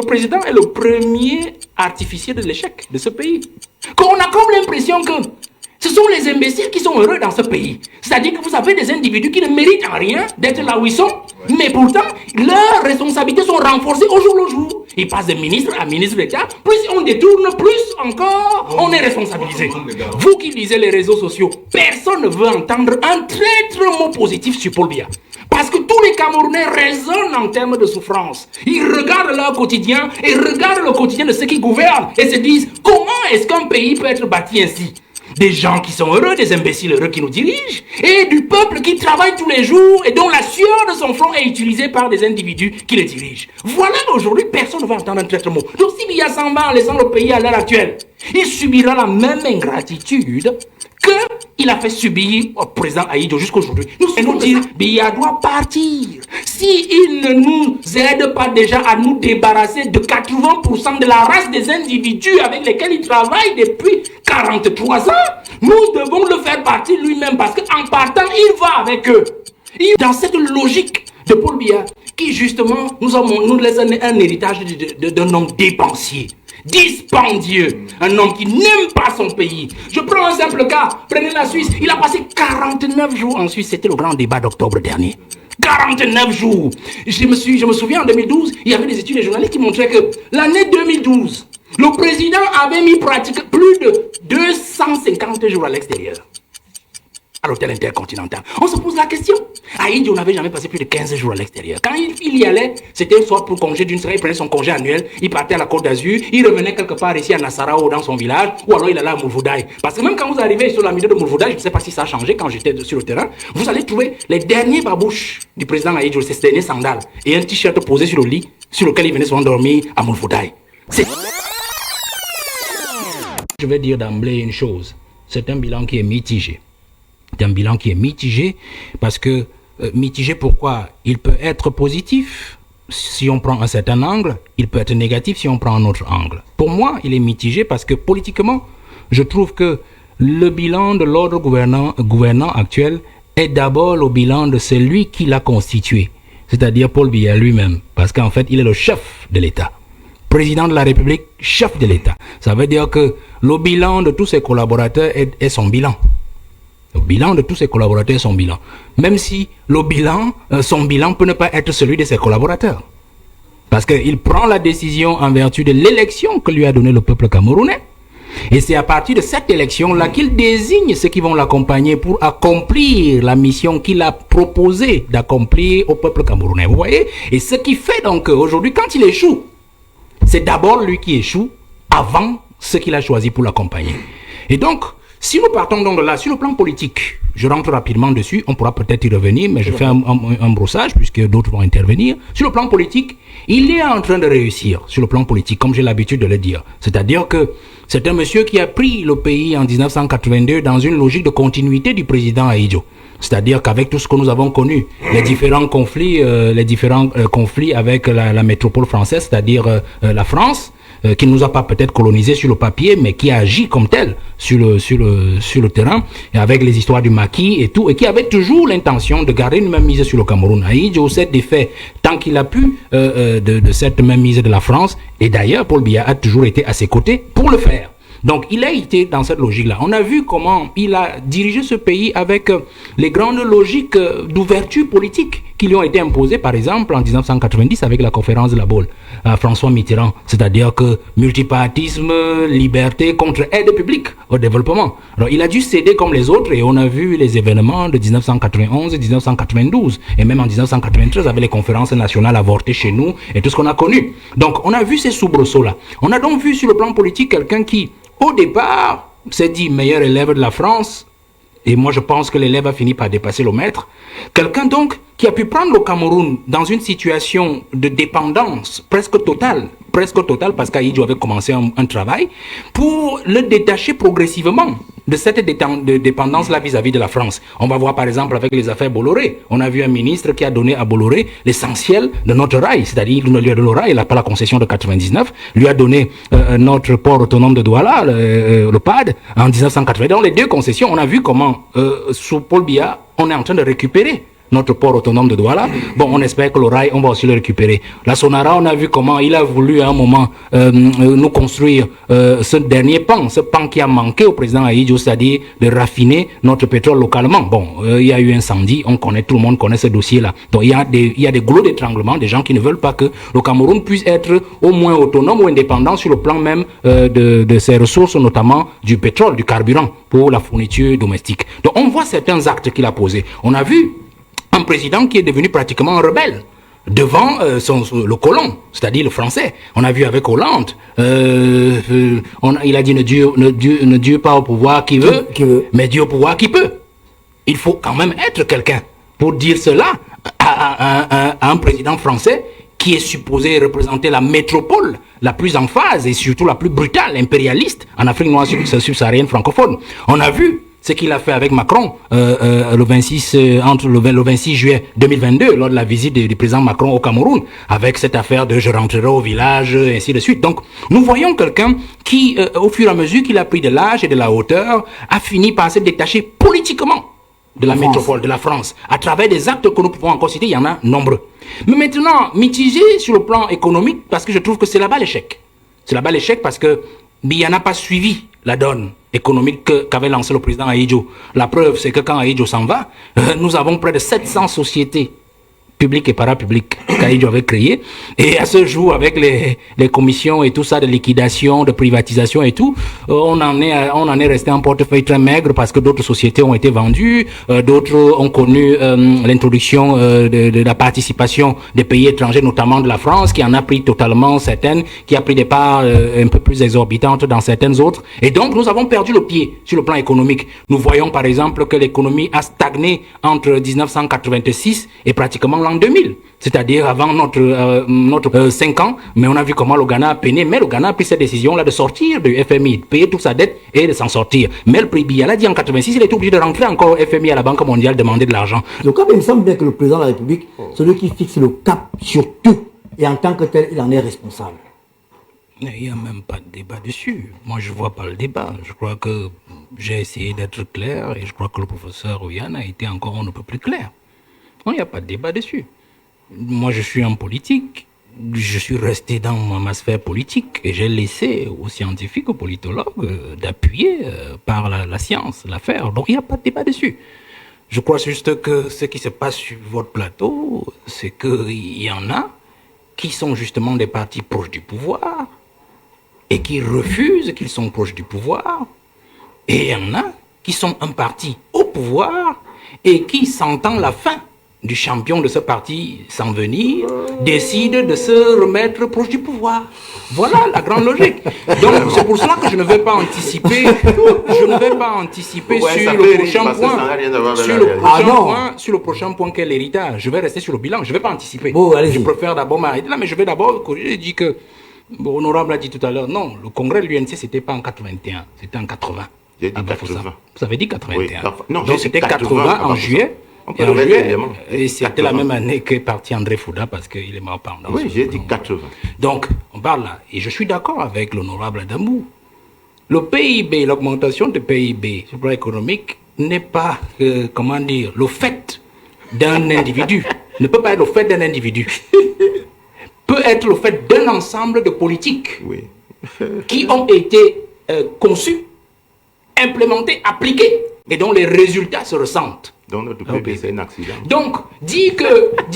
Le président est le premier artificier de l'échec de ce pays. Qu'on a comme l'impression que ce sont les imbéciles qui sont heureux dans ce pays. C'est-à-dire que vous avez des individus qui ne méritent en rien d'être là où ils sont, mais pourtant, leurs responsabilités sont renforcées au jour le jour. Ils passent de ministre à ministre d'État. Plus on détourne, plus encore on est responsabilisé. Vous qui lisez les réseaux sociaux, personne ne veut entendre un traître mot positif sur Paul Biya. Parce que tous les Camerounais raisonnent en termes de souffrance. Ils regardent leur quotidien et regardent le quotidien de ceux qui gouvernent et se disent comment est-ce qu'un pays peut être bâti ainsi? Des gens qui sont heureux, des imbéciles heureux qui nous dirigent, et du peuple qui travaille tous les jours et dont la sueur de son front est utilisée par des individus qui le dirigent. Voilà, aujourd'hui, personne ne va entendre un traître mot. Donc si Biya s'en va en laissant le pays à l'heure actuelle, il subira la même ingratitude qu'il a fait subir au président Ahidjo jusqu'aujourd'hui. Nous disons, Biya doit partir. S'il ne nous aide pas déjà à nous débarrasser de 80% de la race des individus avec lesquels il travaille depuis 43 ans, nous devons le faire partir lui-même parce qu'en partant, il va avec eux. Dans cette logique de Paul Biya, qui justement nous laisse un héritage d'un homme dépensier, dispendieux, un homme qui n'aime pas son pays. Je prends un simple cas, prenez la Suisse, il a passé 49 jours en Suisse, c'était le grand débat d'octobre dernier. 49 jours. Je me souviens en 2012, il y avait des études des journalistes qui montraient que l'année 2012, le président avait mis pratiquement plus de 250 jours à l'extérieur, à l'hôtel intercontinental. On se pose la question. Ahidjo n'avait jamais passé plus de 15 jours à l'extérieur. Quand il y allait, c'était soit pour congé d'une semaine, il prenait son congé annuel, il partait à la Côte d'Azur, il revenait quelque part ici à Nassarao dans son village, ou alors il allait à Mourvoudaï. Parce que même quand vous arrivez sur la milieu de Mourvoudaï, je ne sais pas si ça a changé quand j'étais sur le terrain, vous allez trouver les derniers babouches du président Ahidjo, ses derniers sandales, et un t-shirt posé sur le lit, sur lequel il venait souvent dormir à Mourvoudaï. Je vais dire d'emblée une chose, c'est un bilan qui est mitigé. C'est un bilan qui est mitigé parce que, mitigé pourquoi? Il peut être positif si on prend un certain angle, il peut être négatif si on prend un autre angle. Pour moi, il est mitigé parce que politiquement, je trouve que le bilan de l'ordre gouvernant actuel est d'abord le bilan de celui qui l'a constitué, c'est-à-dire Paul Biya lui-même, parce qu'en fait, il est le chef de l'État. Président de la République, chef de l'État. Ça veut dire que le bilan de tous ses collaborateurs est son bilan. Le bilan de tous ses collaborateurs est son bilan. Même si le bilan, son bilan peut ne pas être celui de ses collaborateurs. Parce qu'il prend la décision en vertu de l'élection que lui a donnée le peuple camerounais. Et c'est à partir de cette élection-là qu'il désigne ceux qui vont l'accompagner pour accomplir la mission qu'il a proposé d'accomplir au peuple camerounais. Vous voyez? Et ce qui fait donc aujourd'hui, quand il échoue, c'est d'abord lui qui échoue avant ceux qu'il a choisi pour l'accompagner. Et donc, si nous partons donc de là, sur le plan politique, je rentre rapidement dessus, on pourra peut-être y revenir, mais je fais un brossage puisque d'autres vont intervenir. Sur le plan politique, il est en train de réussir sur le plan politique, comme j'ai l'habitude de le dire. C'est-à-dire que c'est un monsieur qui a pris le pays en 1982 dans une logique de continuité du président Ahidjo. C'est-à-dire qu'avec tout ce que nous avons connu, les différents conflits avec la métropole française, c'est-à-dire la France, qui ne nous a pas peut-être colonisé sur le papier, mais qui a agi comme tel sur le terrain, et avec les histoires du maquis et tout, et qui avait toujours l'intention de garder une même mise sur le Cameroun. Ahidjo s'est défait tant qu'il a pu de cette même mise de la France, et d'ailleurs Paul Biya a toujours été à ses côtés pour le faire. Donc il a été dans cette logique-là. On a vu comment il a dirigé ce pays avec les grandes logiques d'ouverture politique qui lui ont été imposées, par exemple en 1990 avec la conférence de la Baule à François Mitterrand. C'est-à-dire que multipartisme, liberté contre aide publique au développement. Alors il a dû céder comme les autres et on a vu les événements de 1991 et 1992 et même en 1993 avec les conférences nationales avortées chez nous et tout ce qu'on a connu. Donc on a vu ces soubresauts-là. On a donc vu sur le plan politique quelqu'un qui au départ, s'est dit meilleur élève de la France, et moi je pense que l'élève a fini par dépasser le maître. Quelqu'un donc qui a pu prendre le Cameroun dans une situation de dépendance presque totale parce qu'Ahidjo avait commencé un travail pour le détacher progressivement de cette dépendance-là vis-à-vis de la France. On va voir par exemple avec les affaires Bolloré. On a vu un ministre qui a donné à Bolloré l'essentiel de notre rail, c'est-à-dire qu'il ne lui a donné le rail, il n'a pas la concession de 99, lui a donné notre port autonome de Douala, le PAD, en 1980. Dans les deux concessions, on a vu comment, sous Paul Biya, on est en train de récupérer notre port autonome de Douala. Bon, on espère que le rail, on va aussi le récupérer. La Sonara, on a vu comment il a voulu à un moment nous construire ce dernier pan, ce pan qui a manqué au président Ahidjo, c'est-à-dire de raffiner notre pétrole localement. Bon, il y a eu incendie, tout le monde connaît ce dossier-là. Donc il y a des goulots d'étranglement, des gens qui ne veulent pas que le Cameroun puisse être au moins autonome ou indépendant sur le plan même de ses ressources, notamment du pétrole, du carburant pour la fourniture domestique. Donc on voit certains actes qu'il a posés. On a vu un président qui est devenu pratiquement un rebelle devant le colon, c'est-à-dire le français. On a vu avec Hollande, il a dit ne Dieu pas au pouvoir qui veut, mais Dieu au pouvoir qui peut. Il faut quand même être quelqu'un pour dire cela à un président français qui est supposé représenter la métropole la plus en phase et surtout la plus brutale, impérialiste en Afrique noire subsaharienne francophone. On a vu ce qu'il a fait avec Macron le 26 juillet 2022 lors de la visite du président Macron au Cameroun, avec cette affaire de je rentrerai au village et ainsi de suite. Donc nous voyons quelqu'un qui au fur et à mesure qu'il a pris de l'âge et de la hauteur a fini par se détacher politiquement de la métropole, de la France, à travers des actes que nous pouvons encore citer. Il y en a nombreux. Mais maintenant, mitigé sur le plan économique, parce que je trouve que c'est là-bas l'échec. C'est là-bas l'échec parce que il n'y en a pas suivi la donne économique qu'avait lancé le président Ahidjo. La preuve, c'est que quand Ahidjo s'en va, nous avons près de 700 sociétés publiques et parapubliques qu'Ahidjo avait créées. Et à ce jour, avec les commissions et tout ça de liquidation, de privatisation et tout, on en est resté en portefeuille très maigre parce que d'autres sociétés ont été vendues, d'autres ont connu l'introduction de la participation des pays étrangers, notamment de la France, qui en a pris totalement certaines, qui a pris des parts un peu plus exorbitantes dans certaines autres. Et donc, nous avons perdu le pied sur le plan économique. Nous voyons par exemple que l'économie a stagné entre 1986 et pratiquement l'an 2000. C'est-à-dire avant notre 5 ans, mais on a vu comment le Ghana a peiné, mais le Ghana a pris cette décision-là de sortir du FMI, de payer toute sa dette et de s'en sortir. Mais le prix Biala dit en 86, il est obligé de rentrer encore au FMI, à la Banque mondiale, demander de l'argent. Donc il me semble bien que le président de la République, celui qui fixe le cap sur tout, et en tant que tel, il en est responsable. Il n'y a même pas de débat dessus. Moi, je ne vois pas le débat. Je crois que j'ai essayé d'être clair et je crois que le professeur Oyan a été encore un peu plus clair. Il n'y a pas de débat dessus. Moi, je suis en politique. Je suis resté dans ma sphère politique et j'ai laissé aux scientifiques, aux politologues d'appuyer par la science l'affaire. Donc, il n'y a pas de débat dessus. Je crois juste que ce qui se passe sur votre plateau, c'est qu'il y en a qui sont justement des partis proches du pouvoir et qui refusent qu'ils sont proches du pouvoir. Et il y en a qui sont un parti au pouvoir et qui, sentant la fin du champion de ce parti s'en venir, décide de se remettre proche du pouvoir. Voilà la grande logique. Donc c'est pour cela que je ne vais pas anticiper. Je ne vais pas anticiper sur le prochain point. Sur le prochain point qu'est l'héritage. Je vais rester sur le bilan. Je ne vais pas anticiper. Bon, je préfère d'abord m'arrêter là, mais je vais d'abord corriger. J'ai dit que Honorable a dit tout à l'heure, non, le congrès de l'UNC c'était pas en 81, c'était en 80. J'ai dit 80. Vous avez dit 81. Oui, non, donc c'était 80 en juillet. Et c'était la même année qu'est parti André Fouda parce qu'il est mort pendant. Oui, j'ai dit 80. Donc, on parle là. Et je suis d'accord avec l'honorable Adamou. Le PIB, l'augmentation du PIB sur le plan économique n'est pas, le fait d'un individu. Ne peut pas être le fait d'un individu. Peut être le fait d'un ensemble de politiques qui ont été conçues, implémentées, appliquées et dont les résultats se ressentent. Donc notre PIB, c'est un accident. Donc, dit que 30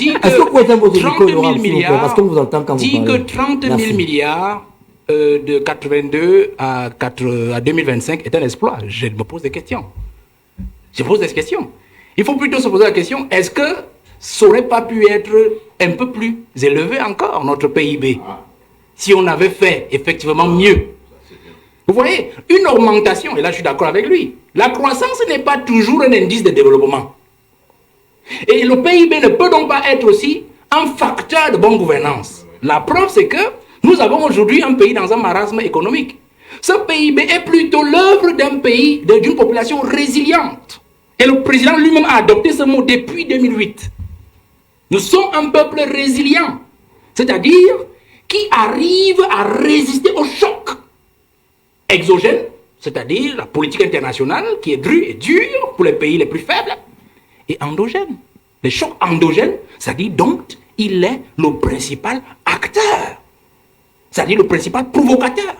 000 milliards, parce qu'on vous entend quand dit vous que parlez. 30 000 milliards de 82 à 2025 est un exploit. Je me pose des questions. Je pose des questions. Il faut plutôt se poser la question, est-ce que ça n'aurait pas pu être un peu plus élevé encore, notre PIB, si on avait fait effectivement mieux? Vous voyez, une augmentation, et là je suis d'accord avec lui, la croissance n'est pas toujours un indice de développement. Et le PIB ne peut donc pas être aussi un facteur de bonne gouvernance. La preuve, c'est que nous avons aujourd'hui un pays dans un marasme économique. Ce PIB est plutôt l'œuvre d'un pays, d'une population résiliente. Et le président lui-même a adopté ce mot depuis 2008. Nous sommes un peuple résilient, c'est-à-dire qui arrive à résister au choc exogène, c'est-à-dire la politique internationale qui est dure pour les pays les plus faibles, et endogène, les chocs endogènes, c'est-à-dire donc il est le principal acteur, c'est-à-dire le principal provocateur.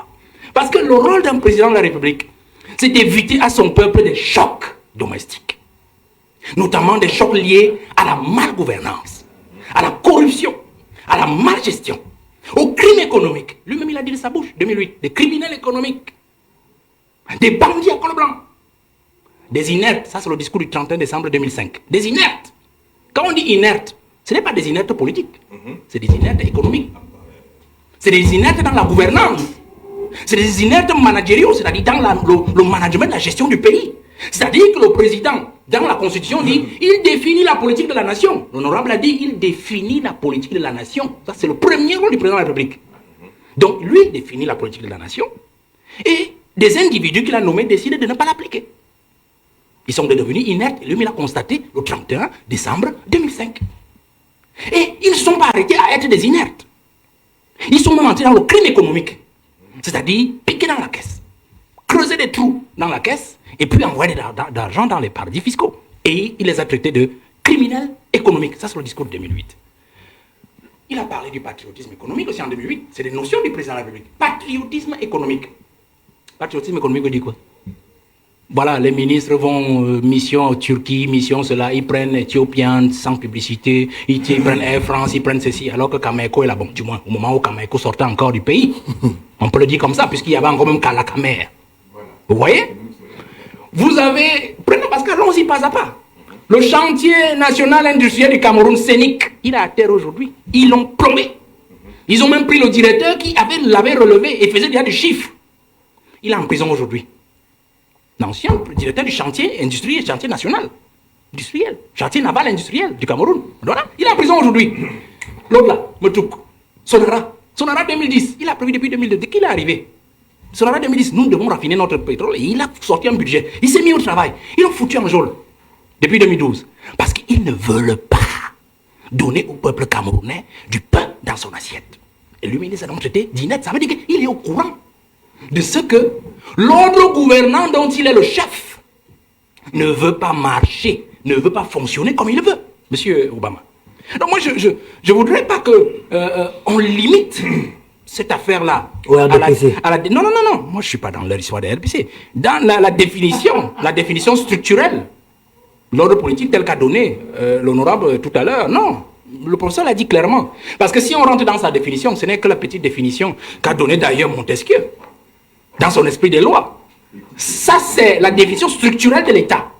Parce que le rôle d'un président de la République, c'est d'éviter à son peuple des chocs domestiques, notamment des chocs liés à la malgouvernance, à la corruption, à la malgestion, au crime économique. Lui-même, il a dit de sa bouche, 2008, des criminels économiques, des bandits à col blanc, des inertes. Ça, c'est le discours du 31 décembre 2005. Des inertes. Quand on dit inertes, ce n'est pas des inertes politiques, c'est des inertes économiques. C'est des inertes dans la gouvernance. C'est des inertes managériaux, c'est-à-dire dans le management de la gestion du pays. C'est-à-dire que le président, dans la Constitution, dit il définit la politique de la nation. L'honorable a dit il définit la politique de la nation. Ça, c'est le premier rôle du président de la République. Donc, lui, il définit la politique de la nation. Et des individus qu'il a nommés décident de ne pas l'appliquer. Ils sont devenus inertes. Lui, il a constaté le 31 décembre 2005. Et ils ne sont pas arrêtés à être des inertes. Ils sont même entrés dans le crime économique. C'est-à-dire piquer dans la caisse, creuser des trous dans la caisse et puis envoyer de l'argent dans les paradis fiscaux. Et il les a traités de criminels économiques. Ça, c'est le discours de 2008. Il a parlé du patriotisme économique aussi en 2008. C'est des notions du président de la République. Patriotisme économique. Patriotisme économique veut dire quoi? Voilà, les ministres vont mission en Turquie, mission cela, ils prennent Ethiopian sans publicité, ils prennent Air France, ils prennent ceci, alors que Kameko est là, bon, du moins, au moment où Kameko sortait encore du pays. On peut le dire comme ça, puisqu'il y avait encore même Kalakamer. Voilà. Vous voyez? Vous avez, prenez parce que allons-y pas à pas. Le chantier national industriel du Cameroun, Sénic, il est à terre aujourd'hui. Ils l'ont plombé. Ils ont même pris le directeur qui l'avait relevé et faisait déjà du chiffre. Il est en prison aujourd'hui. L'ancien directeur du chantier industriel, chantier national, industriel, chantier naval industriel du Cameroun. Voilà, il est en prison aujourd'hui. L'autre là, Metouk, Sonara 2010, il a prévu depuis 2002, dès qu'il est arrivé. Sonara 2010, nous devons raffiner notre pétrole et il a sorti un budget. Il s'est mis au travail. Ils l'ont foutu en geôle depuis 2012. Parce qu'ils ne veulent pas donner au peuple camerounais du pain dans son assiette. Et lui, il s'est donc traité d'inepte. Ça veut dire qu'il est au courant de ce que l'ordre gouvernant dont il est le chef ne veut pas marcher, ne veut pas fonctionner comme il veut, Monsieur Obama. Donc moi, je ne voudrais pas qu'on limite cette affaire-là non, moi je ne suis pas dans l'histoire des RPC. Dans la définition structurelle, l'ordre politique tel qu'a donné l'honorable tout à l'heure, non. Le professeur l'a dit clairement. Parce que si on rentre dans sa définition, ce n'est que la petite définition qu'a donnée d'ailleurs Montesquieu dans son esprit des lois. Ça, c'est la définition structurelle de l'État.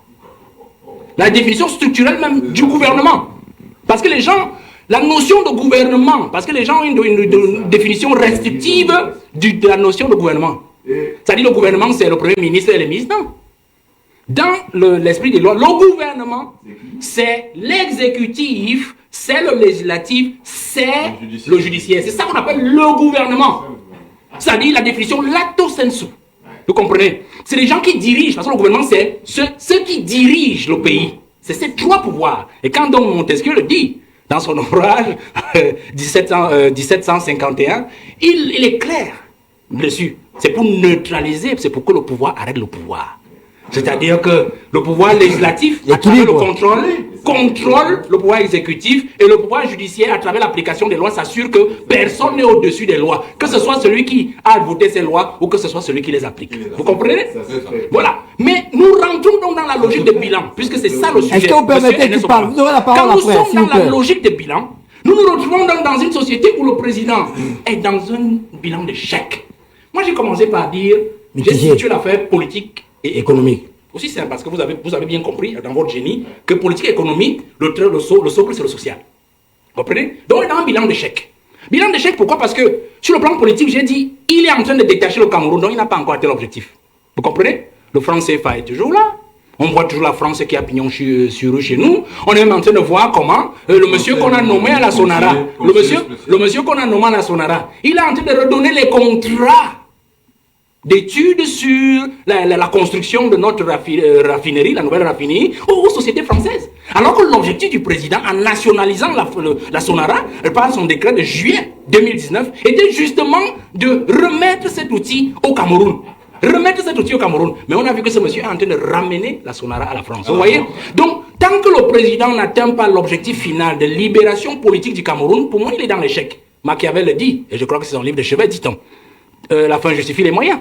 La définition structurelle même du gouvernement. Parce que les gens, la notion de gouvernement, parce que les gens ont une définition restrictive de la notion de gouvernement. C'est-à-dire le gouvernement, c'est le Premier ministre et les ministres. Non. Dans l'esprit des lois, le gouvernement, c'est l'exécutif, c'est le législatif, c'est le judiciaire. C'est ça qu'on appelle le gouvernement. C'est-à-dire la définition lato sensu. Vous comprenez? C'est les gens qui dirigent, parce que le gouvernement, c'est ceux qui dirigent le pays. C'est ces trois pouvoirs. Et quand donc Montesquieu le dit, dans son ouvrage 1751, il est clair dessus. C'est pour neutraliser, c'est pour que le pouvoir arrête le pouvoir. C'est-à-dire que le pouvoir législatif, à travers le contrôle le pouvoir exécutif, et le pouvoir judiciaire, à travers l'application des lois, s'assure que personne n'est au-dessus des lois. Que ce soit celui qui a voté ces lois ou que ce soit celui qui les applique. Vous comprenez? Voilà. Mais nous rentrons donc dans la logique de bilan, puisque c'est ça le sujet. Est-ce que vous permettez qu'il parle? Vous aurez la parole après. Quand nous sommes dans la logique de bilan, nous nous retrouvons donc dans une société où le président est dans un bilan d'échec. Moi, j'ai commencé par dire, j'ai situé l'affaire politique et économique. Aussi simple, parce que vous avez bien compris dans votre génie que politique et économie, le socle, c'est le social. Vous comprenez? Donc, on est dans un bilan d'échec. Bilan d'échec, pourquoi? Parce que sur le plan politique, j'ai dit, il est en train de détacher le Cameroun, donc il n'a pas encore atteint l'objectif. Vous comprenez? Le franc CFA est toujours là. On voit toujours la France qui a pignon sur rue chez nous. On est même en train de voir comment le monsieur qu'on a nommé à la Sonara, le monsieur qu'on a nommé à la Sonara, il est en train de redonner les contrats d'études sur la construction de notre raffinerie, la nouvelle raffinerie, aux sociétés françaises. Alors que l'objectif du président, en nationalisant la Sonara, par son décret de juillet 2019, était justement de remettre cet outil au Cameroun. Remettre cet outil au Cameroun. Mais on a vu que ce monsieur est en train de ramener la Sonara à la France. Vous voyez? Donc, tant que le président n'atteint pas l'objectif final de libération politique du Cameroun, pour moi, il est dans l'échec. Machiavel le dit, et je crois que c'est son livre de chevet, dit-on. La fin justifie les moyens.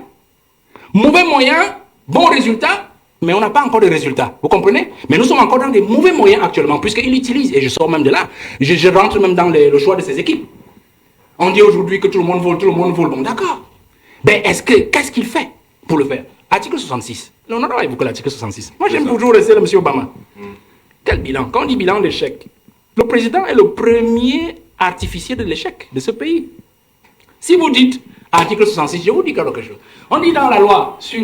Mauvais moyens, bon résultat, mais on n'a pas encore de résultats. Vous comprenez? Mais nous sommes encore dans des mauvais moyens actuellement, puisqu'il utilise, et je sors même de là, je rentre même dans le choix de ses équipes. On dit aujourd'hui que tout le monde vole. Bon, d'accord. Ben, qu'est-ce qu'il fait pour le faire? Article 66. On a évoqué l'article 66. Moi, j'aime toujours rester le monsieur Obama. Quel bilan? Quand on dit bilan d'échec, le président est le premier artificier de l'échec de ce pays. Si vous dites article 66, je vous dis quelque chose. On dit dans la loi sur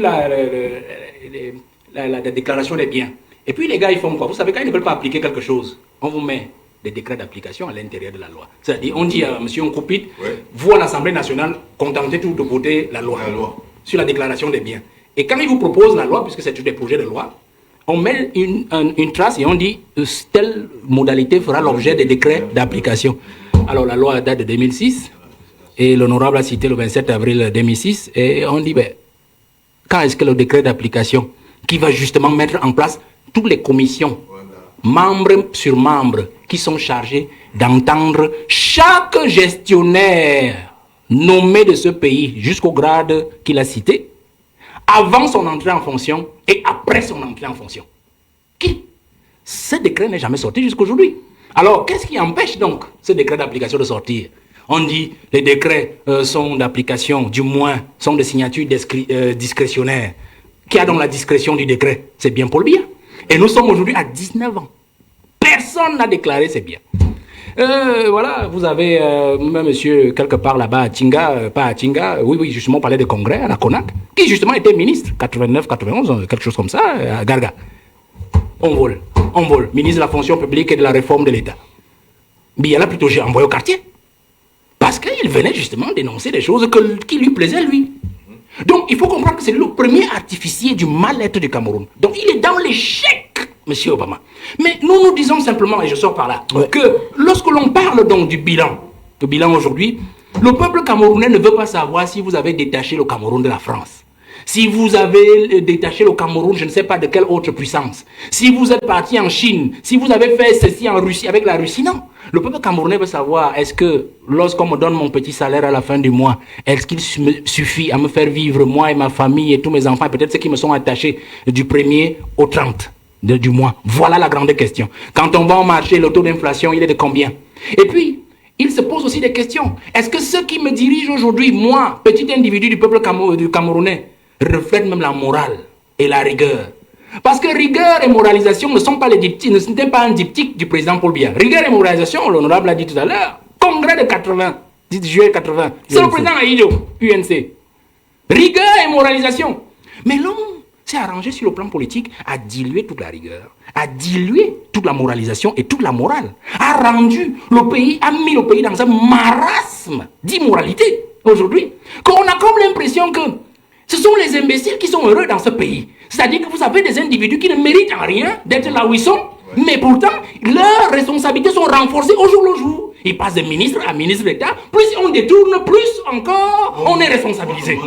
la déclaration des biens. Et puis les gars, ils font quoi? Vous savez, quand ils ne veulent pas appliquer quelque chose, on vous met des décrets d'application à l'intérieur de la loi. C'est-à-dire, on dit à M. Nkoupit, vous à l'Assemblée nationale, contentez-vous de voter la loi sur la déclaration des biens. Et quand ils vous proposent la loi, puisque c'est des projets de loi, on met une trace et on dit telle modalité fera l'objet des décrets d'application. Alors la loi date de 2006 et l'honorable a cité le 27 avril 2006 et on dit, ben, quand est-ce que le décret d'application qui va justement mettre en place toutes les commissions, membres sur membres, qui sont chargés d'entendre chaque gestionnaire nommé de ce pays jusqu'au grade qu'il a cité, avant son entrée en fonction et après son entrée en fonction. Qui? Ce décret n'est jamais sorti jusqu'à aujourd'hui. Alors, qu'est-ce qui empêche donc ce décret d'application de sortir? On dit les décrets sont d'application, du moins sont de signature discrétionnaire. Qui a donc la discrétion du décret? C'est bien Paul Biya. Et nous sommes aujourd'hui à 19 ans. Personne n'a déclaré c'est bien. Voilà, vous avez monsieur quelque part là-bas à Tinga, pas à Tinga, oui, justement, on parlait de congrès à la CONAC, qui justement était ministre, 89, 91, quelque chose comme ça, à Garga. On vole, ministre de la fonction publique et de la réforme de l'État. Biya l'a plutôt envoyé au quartier. Parce qu'il venait justement dénoncer des choses qui lui plaisaient, lui. Donc, il faut comprendre que c'est le premier artificier du mal-être du Cameroun. Donc, il est dans l'échec, M. Obama. Mais nous disons simplement, et je sors par là, que lorsque l'on parle donc du bilan aujourd'hui, le peuple camerounais ne veut pas savoir si vous avez détaché le Cameroun de la France. Si vous avez détaché le Cameroun, je ne sais pas de quelle autre puissance. Si vous êtes parti en Chine, si vous avez fait ceci en Russie, avec la Russie, non. Le peuple camerounais veut savoir, est-ce que lorsqu'on me donne mon petit salaire à la fin du mois, est-ce qu'il suffit à me faire vivre moi et ma famille et tous mes enfants, peut-être ceux qui me sont attachés du 1er au 30 du mois. Voilà la grande question. Quand on va au marché, le taux d'inflation, il est de combien? Et puis, il se pose aussi des questions. Est-ce que ceux qui me dirigent aujourd'hui, moi, petit individu du peuple camerounais, reflètent même la morale et la rigueur? Parce que rigueur et moralisation ne sont pas un diptyque du président Paul Biya. Rigueur et moralisation, l'honorable l'a dit tout à l'heure, congrès de 80, 10 juillet 80, c'est le président Aïdjo, UNC. Rigueur et moralisation. Mais l'homme s'est arrangé sur le plan politique à diluer toute la rigueur, à diluer toute la moralisation et toute la morale, a mis le pays dans un marasme d'immoralité aujourd'hui, qu'on a comme l'impression que ce sont les imbéciles qui sont heureux dans ce pays. C'est-à-dire que vous avez des individus qui ne méritent rien d'être là où ils sont, mais pourtant, leurs responsabilités sont renforcées au jour le jour. Ils passent de ministre à ministre d'État, plus on détourne, plus encore on est responsabilisé.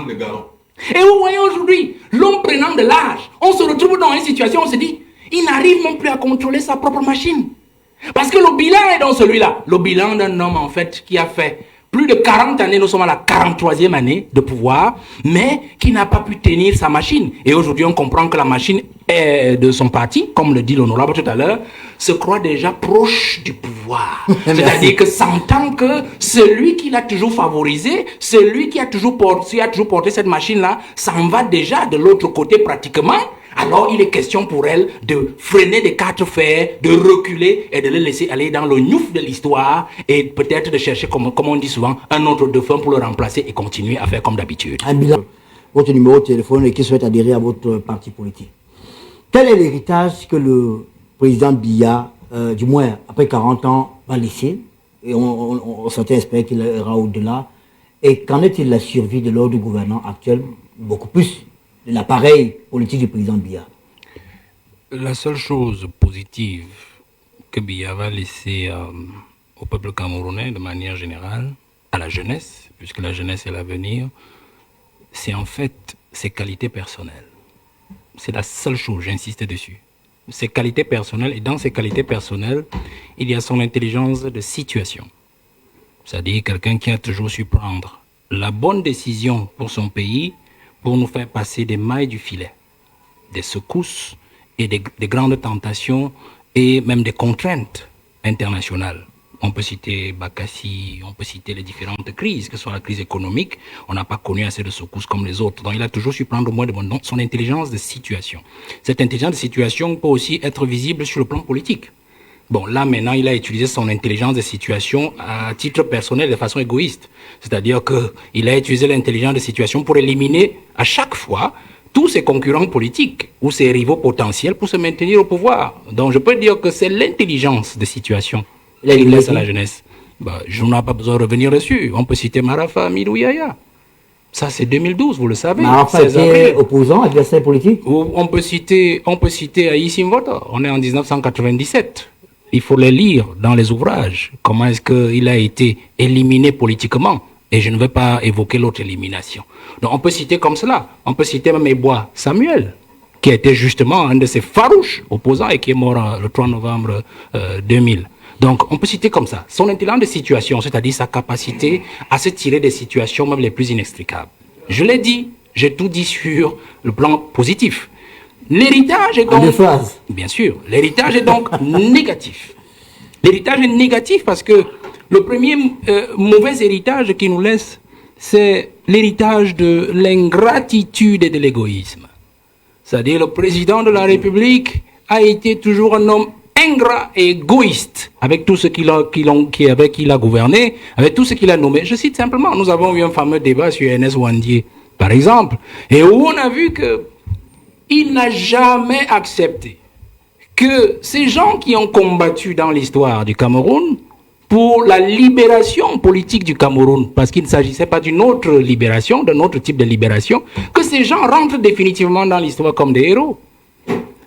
Et vous voyez aujourd'hui, l'homme prenant de l'âge, on se retrouve dans une situation où on se dit, il n'arrive même plus à contrôler sa propre machine. Parce que le bilan est dans celui-là. Le bilan d'un homme en fait qui a fait plus de 40 années, nous sommes à la 43e année de pouvoir, mais qui n'a pas pu tenir sa machine. Et aujourd'hui, on comprend que la machine est de son parti, comme le dit l'honorable tout à l'heure, se croit déjà proche du pouvoir. C'est-à-dire que s'entend que celui qui l'a toujours favorisé, celui qui a toujours porté cette machine-là, s'en va déjà de l'autre côté pratiquement. Alors, il est question pour elle de freiner des quatre fers, de reculer et de le laisser aller dans le gnouf de l'histoire et peut-être de chercher, comme on dit souvent, un autre dauphin pour le remplacer et continuer à faire comme d'habitude. Un bilan, votre numéro de téléphone et qui souhaite adhérer à votre parti politique. Quel est l'héritage que le président Biya, du moins après 40 ans, va laisser? Et on s'entend espérer qu'il ira au-delà. Et qu'en est-il de la survie de l'ordre gouvernant actuel, beaucoup plus de l'appareil politique du président Biya? La seule chose positive que Biya va laisser au peuple camerounais de manière générale, à la jeunesse, puisque la jeunesse est l'avenir, c'est en fait ses qualités personnelles. C'est la seule chose, j'insiste dessus. Ses qualités personnelles, et dans ses qualités personnelles, il y a son intelligence de situation. C'est-à-dire quelqu'un qui a toujours su prendre la bonne décision pour son pays, pour nous faire passer des mailles du filet, des secousses et des grandes tentations et même des contraintes internationales. On peut citer Bakassi, on peut citer les différentes crises, que ce soit la crise économique, on n'a pas connu assez de secousses comme les autres. Donc il a toujours su prendre au moins de bon, son intelligence de situation. Cette intelligence de situation peut aussi être visible sur le plan politique. Bon, là maintenant, il a utilisé son intelligence de situation à titre personnel de façon égoïste. C'est-à-dire qu'il a utilisé l'intelligence de situation pour éliminer à chaque fois tous ses concurrents politiques ou ses rivaux potentiels pour se maintenir au pouvoir. Donc je peux dire que c'est l'intelligence de situation qu'il laisse à la jeunesse. Je n'ai pas besoin de revenir dessus. On peut citer Marafa, Amidou Yaya. Ça, c'est 2012, vous le savez. Marafa était opposant, adversaire politique. On peut citer Aïs Simvoto. On est en 1997. Il faut les lire dans les ouvrages. Comment est-ce qu'il a été éliminé politiquement? Et je ne vais pas évoquer l'autre élimination. Donc on peut citer comme cela. On peut citer même Ebois Samuel, qui était justement un de ces farouches opposants et qui est mort le 3 novembre 2000. Donc on peut citer comme ça. Son intelligence de situation, c'est-à-dire sa capacité à se tirer des situations même les plus inextricables. Je l'ai dit, j'ai tout dit sur le plan positif. L'héritage est donc... Bien sûr, l'héritage est donc négatif. L'héritage est négatif parce que le premier mauvais héritage qu'il nous laisse, c'est l'héritage de l'ingratitude et de l'égoïsme. C'est-à-dire le président de la République a été toujours un homme ingrat et égoïste avec tout ce qu'il a gouverné, avec tout ce qu'il a nommé. Je cite simplement, nous avons eu un fameux débat sur Ernest Ouandié, par exemple, et où on a vu que il n'a jamais accepté que ces gens qui ont combattu dans l'histoire du Cameroun pour la libération politique du Cameroun, parce qu'il ne s'agissait pas d'une autre libération, d'un autre type de libération, que ces gens rentrent définitivement dans l'histoire comme des héros.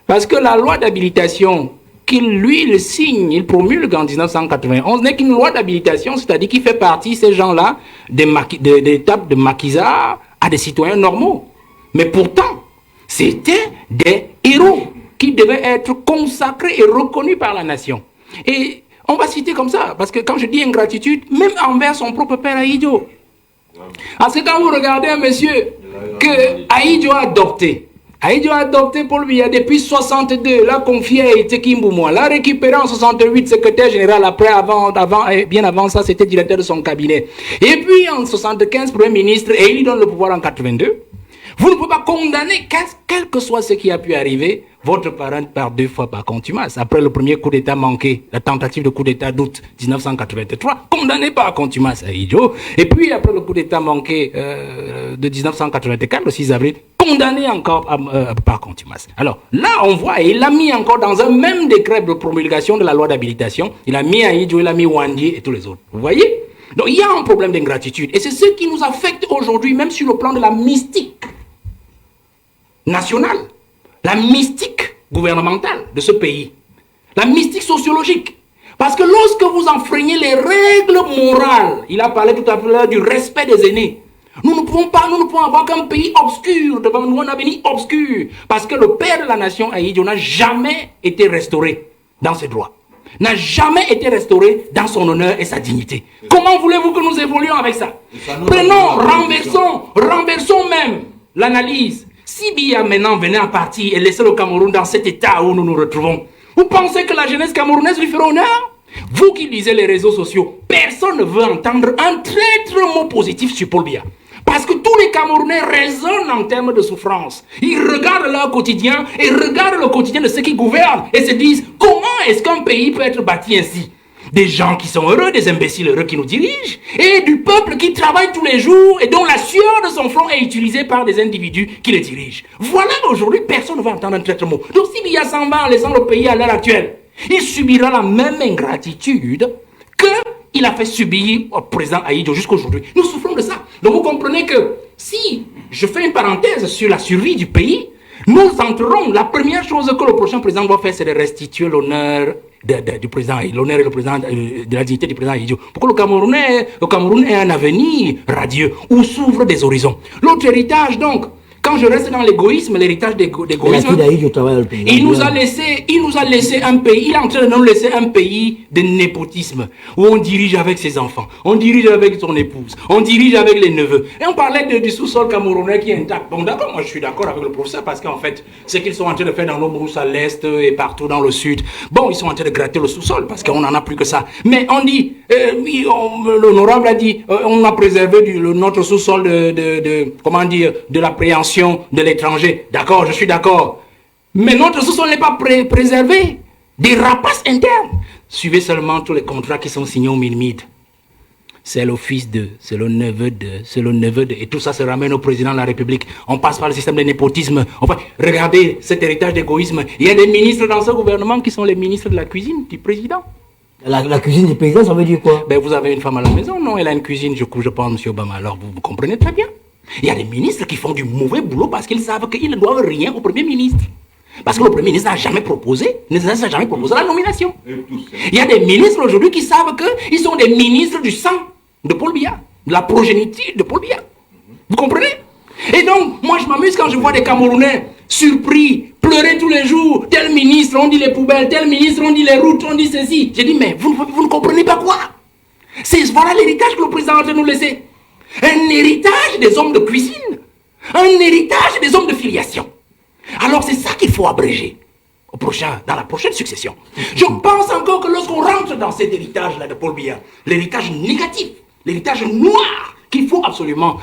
Parce que la loi d'habilitation il signe, il promulgue en 1991, n'est qu'une loi d'habilitation, c'est-à-dire qu'il fait partie, ces gens-là, des étapes de maquisards à des citoyens normaux. Mais pourtant, c'était des héros qui devaient être consacrés et reconnus par la nation. Et on va citer comme ça, parce que quand je dis ingratitude, même envers son propre père Ahidjo. Parce que quand vous regardez un monsieur que Ahidjo a adopté Paul Biya depuis 62, l'a confié à Iteki Mboumoua, l'a récupéré en 68, secrétaire général, bien avant ça, c'était directeur de son cabinet. Et puis en 75, premier ministre, et il lui donne le pouvoir en 82. Vous ne pouvez pas condamner, quel que soit ce qui a pu arriver, votre parent par 2 fois par contumace. Après le premier coup d'État manqué, la tentative de coup d'État d'août 1983, condamné par contumace à Ahidjo. Et puis après le coup d'État manqué de 1984, le 6 avril, condamné encore par contumace. Alors là, on voit, et il l'a mis encore dans un même décret de promulgation de la loi d'habilitation, il a mis Ahidjo, il a mis Ouandié et tous les autres. Vous voyez? Donc il y a un problème d'ingratitude. Et c'est ce qui nous affecte aujourd'hui, même sur le plan de la mystique nationale, la mystique gouvernementale de ce pays, la mystique sociologique. Parce que lorsque vous enfreignez les règles morales, il a parlé tout à l'heure du respect des aînés, nous ne pouvons avoir qu'un pays obscur devant nous, un avenir obscur, parce que le père de la nation, Ahidjo, n'a jamais été restauré dans ses droits, n'a jamais été restauré dans son honneur et sa dignité. Comment voulez-vous que nous évoluions avec ça? Renversons même l'analyse. Si Biya maintenant venait à partir et laisser le Cameroun dans cet état où nous nous retrouvons, vous pensez que la jeunesse camerounaise lui fera honneur? Vous qui lisez les réseaux sociaux, personne ne veut entendre un traître mot positif sur Paul Biya. Parce que tous les Camerounais raisonnent en termes de souffrance. Ils regardent leur quotidien et regardent le quotidien de ceux qui gouvernent et se disent comment est-ce qu'un pays peut être bâti ainsi? Des gens qui sont heureux, des imbéciles heureux qui nous dirigent, et du peuple qui travaille tous les jours et dont la sueur de son front est utilisée par des individus qui le dirigent. Voilà, aujourd'hui, personne ne va entendre un traître mot. Donc si Biya s'en va en laissant le pays à l'heure actuelle, il subira la même ingratitude qu'il a fait subir au président Ahidjo jusqu'aujourd'hui. Nous souffrons de ça. Donc vous comprenez que si je fais une parenthèse sur la survie du pays, nous entrerons, la première chose que le prochain président doit faire, c'est de restituer l'honneur du président, l'honneur et le président, de la dignité du président Ahidjo. Pour que le Cameroun ait un avenir radieux où s'ouvrent des horizons. L'autre héritage, donc, quand je reste dans l'égoïsme, l'héritage d'égoïsme, il nous a laissé un pays, il est en train de nous laisser un pays de népotisme, où on dirige avec ses enfants, on dirige avec son épouse, on dirige avec les neveux. Et on parlait du sous-sol camerounais qui est intact. Bon d'accord, moi je suis d'accord avec le professeur, parce qu'en fait, ce qu'ils sont en train de faire dans nos brousses à l'est et partout dans le sud, bon, ils sont en train de gratter le sous-sol, parce qu'on n'en a plus que ça. Mais on dit, l'honorable a dit, on a préservé notre sous-sol comment dire, de l'appréhension de l'étranger. D'accord, je suis d'accord. Mais notre sous-sol n'est pas préservé des rapaces internes. Suivez seulement tous les contrats qui sont signés au Minmid. C'est le fils de, c'est le neveu de, c'est le neveu de. Et tout ça se ramène au président de la République. On passe par le système de népotisme. Enfin, regardez cet héritage d'égoïsme. Il y a des ministres dans ce gouvernement qui sont les ministres de la cuisine du président. La cuisine du président, ça veut dire quoi? Ben, vous avez une femme à la maison, non? Elle a une cuisine, je pense, M. Obama. Alors, vous comprenez très bien. Il y a des ministres qui font du mauvais boulot parce qu'ils savent qu'ils ne doivent rien au Premier ministre. Parce que le Premier ministre n'a jamais proposé la nomination. Il y a des ministres aujourd'hui qui savent qu'ils sont des ministres du sang de Paul Biya, de la progéniture de Paul Biya. Vous comprenez? Et donc, moi je m'amuse quand je vois des Camerounais surpris, pleurer tous les jours. Tel ministre, on dit les poubelles, tel ministre, on dit les routes, on dit ceci. J'ai dit, mais vous ne comprenez pas quoi? Voilà l'héritage que le président a de nous laisser. Un héritage des hommes de cuisine. Un héritage des hommes de filiation. Alors c'est ça qu'il faut abréger dans la prochaine succession. Je pense encore que lorsqu'on rentre dans cet héritage-là de Paul Biya, l'héritage négatif, l'héritage noir, qu'il faut absolument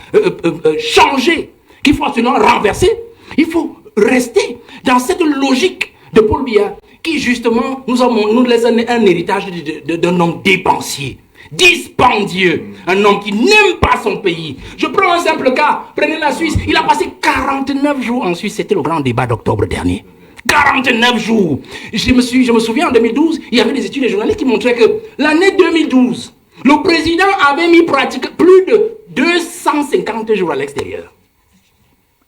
changer, qu'il faut absolument renverser, il faut rester dans cette logique de Paul Biya qui justement nous laisse un héritage d'un homme dépensier, dispendieux, un homme qui n'aime pas son pays. Je prends un simple cas, prenez la Suisse, il a passé 49 jours en Suisse, c'était le grand débat d'octobre dernier. 49 jours. Je me souviens en 2012, il y avait des études des journalistes qui montraient que l'année 2012, le président avait mis pratiquement plus de 250 jours à l'extérieur,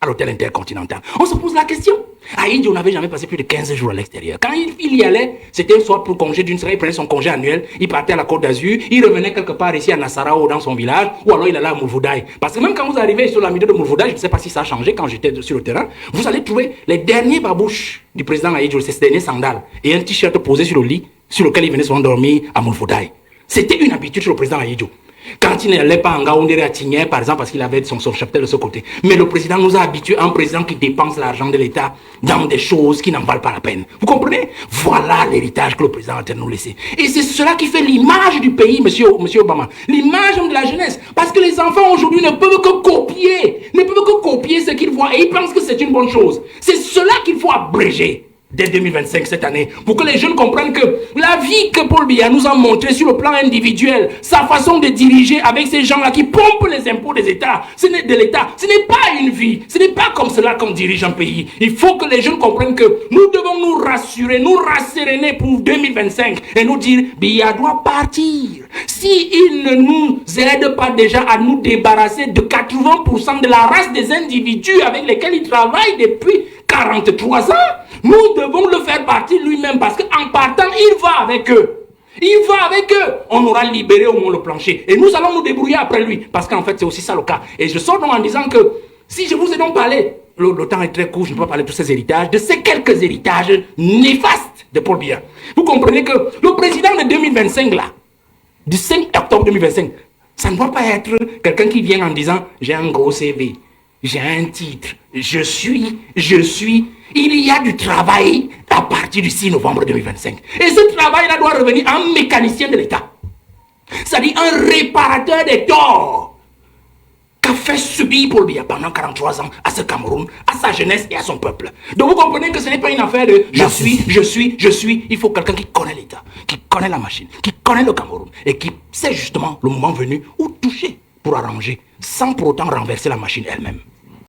à l'hôtel intercontinental. On se pose la question. À Idi, on n'avait jamais passé plus de 15 jours à l'extérieur. Quand il y allait, c'était soit pour congé d'une semaine, il prenait son congé annuel, il partait à la Côte d'Azur, il revenait quelque part ici à Nassarao dans son village, ou alors il allait à Moulvoudaï. Parce que même quand vous arrivez sur la milieu de Moulvoudaï, je ne sais pas si ça a changé quand j'étais sur le terrain, vous allez trouver les derniers babouches du président Aïdjo, ces derniers sandales, et un t-shirt posé sur le lit, sur lequel il venait souvent dormir à Moulvoudaï. C'était une habitude sur le président Aïdjo. Quand il n'allait pas en Gaoundéré à Tigné, par exemple, parce qu'il avait son cheptel de ce côté. Mais le président nous a habitués à un président qui dépense l'argent de l'État dans des choses qui n'en valent pas la peine. Vous comprenez? Voilà l'héritage que le président a de nous laisser. Et c'est cela qui fait l'image du pays, monsieur Obama. L'image de la jeunesse. Parce que les enfants aujourd'hui ne peuvent que copier ce qu'ils voient. Et ils pensent que c'est une bonne chose. C'est cela qu'il faut abréger dès 2025, cette année, pour que les jeunes comprennent que la vie que Paul Biya nous a montré sur le plan individuel, sa façon de diriger avec ces gens-là qui pompent les impôts des États, ce n'est pas une vie, ce n'est pas comme cela qu'on dirige un pays. Il faut que les jeunes comprennent que nous devons nous rassurer, nous rasséréner pour 2025 et nous dire, Biya doit partir. S'il ne nous aide pas déjà à nous débarrasser de 80% de la race des individus avec lesquels il travaille depuis 43 ans, nous devons le faire partir lui-même parce qu'en partant, il va avec eux. Il va avec eux. On aura libéré au moins le plancher. Et nous allons nous débrouiller après lui. Parce qu'en fait, c'est aussi ça le cas. Et je sors donc en disant que si je vous ai donc parlé, le temps est très court, je ne peux pas parler de tous ces héritages, de ces quelques héritages néfastes de Paul Biya. Vous comprenez que le président de 2025 là, du 5 octobre 2025, ça ne doit pas être quelqu'un qui vient en disant j'ai un gros CV, j'ai un titre, je suis. Il y a du travail à partir du 6 novembre 2025. Et ce travail-là doit revenir à un mécanicien de l'État. C'est-à-dire un réparateur des torts qu'a fait subir Paul Biya pendant 43 ans à ce Cameroun, à sa jeunesse et à son peuple. Donc vous comprenez que ce n'est pas une affaire de je suis. Il faut quelqu'un qui connaît l'État, qui connaît la machine, qui connaît le Cameroun et qui sait justement le moment venu où toucher pour arranger sans pour autant renverser la machine elle-même.